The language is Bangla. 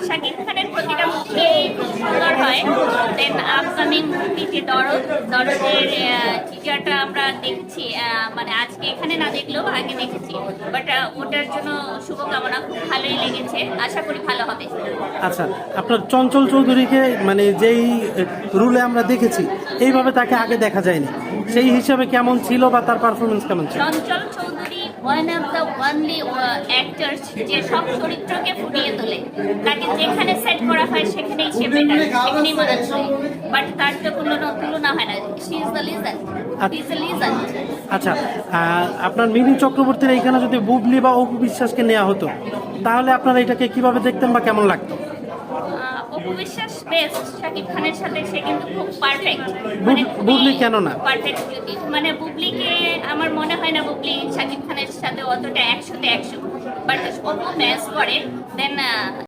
শাকিব খানের প্রতিটা মুভি খুব সুন্দর হয়। দেন আপকামিং মুভি যে দরদের টিজারটা আমরা দেখছি, মানে আজকে এখানে না দেখলেও আগে দেখেছি, বাট ওটার জন্য শুভকামনা, খুব ভালোই লেগেছে, আশা করি ভালো হবে। আচ্ছা, আপনার চঞ্চল চৌধুরীকে মানে যেই রুলে আমরা দেখেছি এইভাবে তাকে আগে দেখা যায়নি, সেই হিসাবে কেমন ছিল বা তার পারফরমেন্স কেমন ছিল? Chanchal Chowdhury one of the only actor যে সব চরিত্রকে ফুটিয়ে তোলে। তাকে যেখানে সেট করা হয় সেখানেই সে বেটার, সেখানেই মানানসই। বাট তার তো কোনো তুলনা হয় না। She is the legend, he is the legend. আচ্ছা, আপনার মিমি চক্রবর্তীর এইখানে যদি বুবলি বা অপু বিশ্বাসকে নেওয়া হতো তাহলে আপনারা এটাকে কিভাবে দেখতেন বা কেমন লাগতো? অপু বিশ্বাস বেস্ট শাকিব খানের সাথে, সে কিন্তু খুব পারফেক্ট। বুবলি কেন না? পারফেক্ট, মানে বুবলিকে আমার মনে হয় না বুবলি শাকিব খানের সাথে অতটা 100-তে 100, বাট অপু ম্যাচ করে। দেন